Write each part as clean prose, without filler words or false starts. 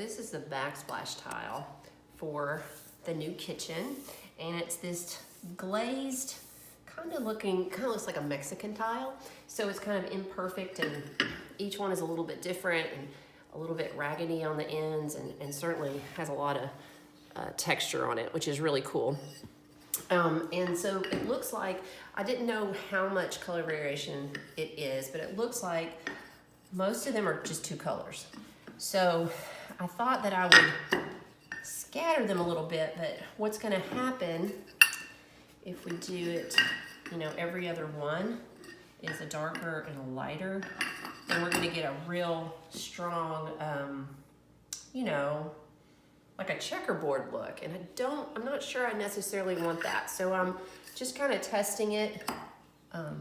this is the backsplash tile for the new kitchen, and it's this glazed, kind of looks like a Mexican tile. So it's kind of imperfect, and each one is a little bit different and a little bit raggedy on the ends, and certainly has a lot of texture on it, which is really cool. And so it looks like, I didn't know how much color variation it is, but it looks like most of them are just 2 colors. So I thought that I would scatter them a little bit, but what's gonna happen if we do it, you know, every other one is a darker and a lighter, and we're gonna get a real strong, you know, like a checkerboard look. And I'm not sure I necessarily want that. So I'm just kind of testing it to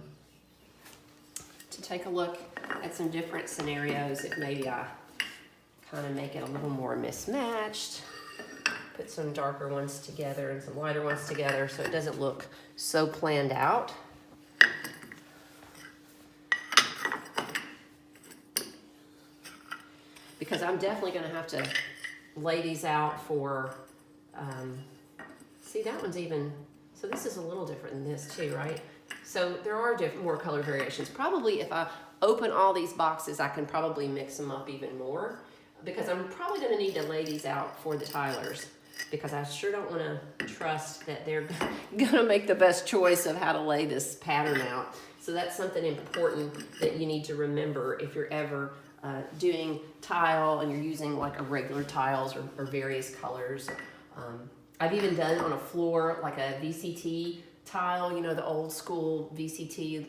take a look at some different scenarios if maybe I kind of make it a little more mismatched, put some darker ones together and some lighter ones together so it doesn't look so planned out. Because I'm definitely gonna have to lay these out for, see that one's even, so this is a little different than this too, right? So there are more color variations. Probably if I open all these boxes, I can probably mix them up even more, because I'm probably gonna need to lay these out for the tilers, because I sure don't wanna trust that they're gonna make the best choice of how to lay this pattern out. So that's something important that you need to remember if you're ever doing tile and you're using like irregular tiles or various colors. I've even done on a floor like a VCT tile, you know, the old school VCT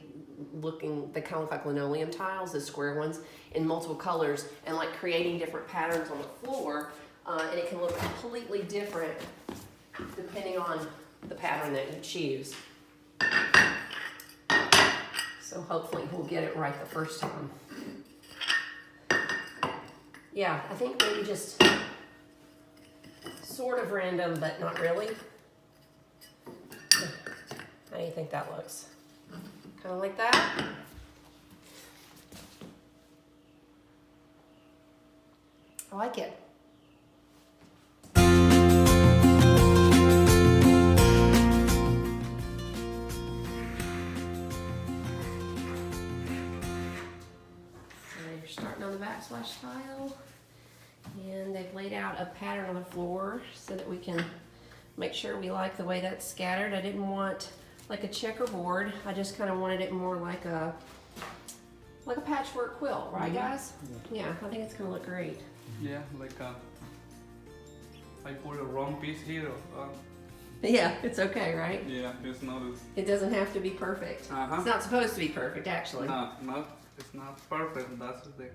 looking, they kind of look like linoleum tiles, the square ones, in multiple colors, and like creating different patterns on the floor, and it can look completely different depending on the pattern that you choose. So hopefully we'll get it right the first time. Yeah, I think maybe just sort of random, but not really. How do you think that looks? Kind of like that? I like it. Starting on the backsplash tile, and they've laid out a pattern on the floor so that we can make sure we like the way that's scattered. I didn't want like a checkerboard. I just kind of wanted it more like a patchwork quilt, right, guys? Yeah, I think it's gonna look great. Yeah, like I put a wrong piece here. Yeah, it's okay, right? Yeah, it's not. It doesn't have to be perfect. It's not supposed to be perfect, actually. No, it's not perfect. That's the thing.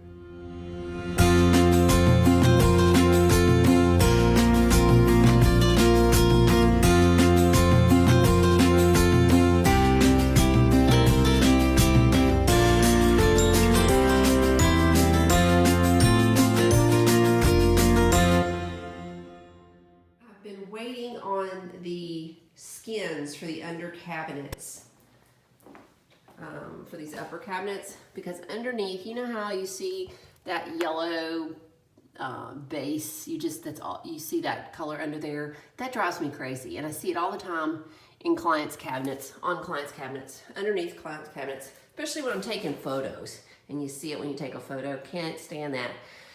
I've been waiting on the skins for the under cabinets. For these upper cabinets, because underneath, you know how you see that yellow base, that's all you see, that color under there. That drives me crazy, and I see it all the time in clients' cabinets, on clients' cabinets, underneath clients' cabinets, especially when I'm taking photos, and you see it when you take a photo. Can't stand that.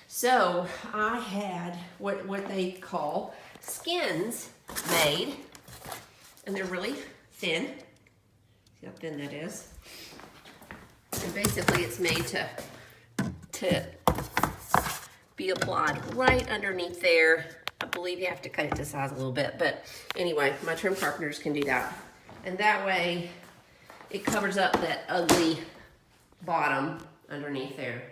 So I had what they call skins made, and they're really thin. See how thin that is? And basically it's made to be applied right underneath there. I believe you have to cut it to size a little bit, but anyway, my trim carpenters can do that. And that way it covers up that ugly bottom underneath there.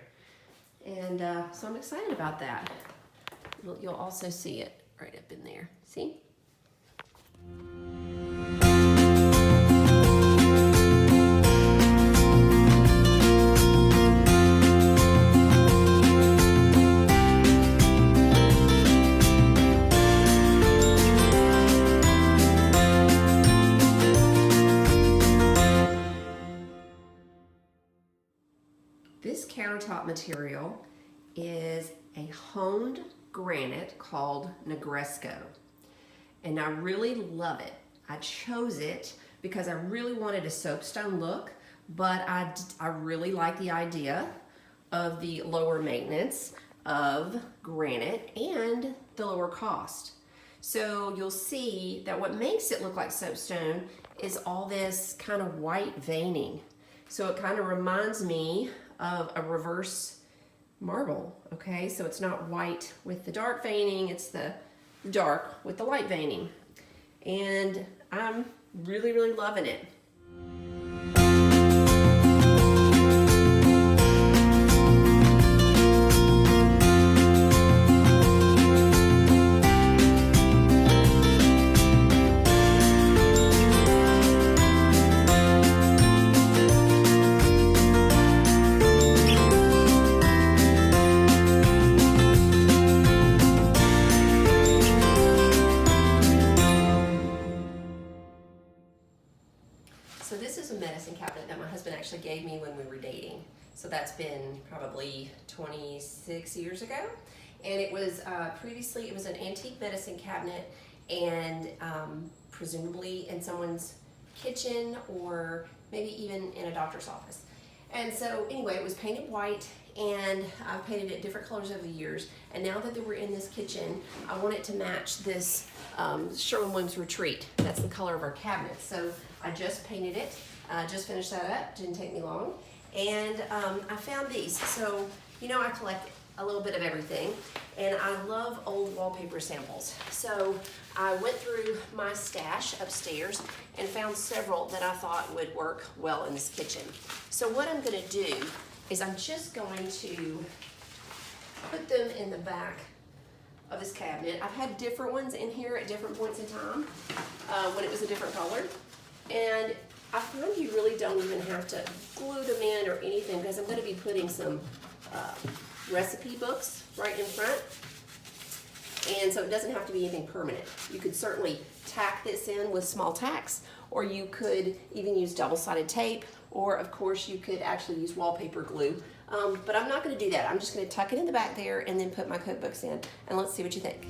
And so I'm excited about that. You'll also see it right up in there. See? This countertop material is a honed granite called Negresco. And I really love it. I chose it because I really wanted a soapstone look, but I really like the idea of the lower maintenance of granite and the lower cost. So you'll see that what makes it look like soapstone is all this kind of white veining. So it kind of reminds me of a reverse marble, okay? So it's not white with the dark veining, it's the dark with the light veining. And I'm really, really loving it. So this is a medicine cabinet that my husband actually gave me when we were dating. So that's been probably 26 years ago. And it was previously, it was an antique medicine cabinet, and presumably in someone's kitchen or maybe even in a doctor's office. And so anyway, it was painted white, and I've painted it different colors over the years. And now that we're in this kitchen, I want it to match this Sherwin-Williams Retreat. That's the color of our cabinet. So I just painted it, just finished that up, didn't take me long. And I found these. So, you know, I collect a little bit of everything, and I love old wallpaper samples. So I went through my stash upstairs and found several that I thought would work well in this kitchen. So what I'm gonna do is I'm just going to put them in the back of this cabinet. I've had different ones in here at different points in time when it was a different color. And I find you really don't even have to glue them in or anything, because I'm gonna be putting some recipe books right in front. And so it doesn't have to be anything permanent. You could certainly tack this in with small tacks, or you could even use double-sided tape, or of course you could actually use wallpaper glue. But I'm not gonna do that. I'm just gonna tuck it in the back there and then put my cookbooks in, and let's see what you think.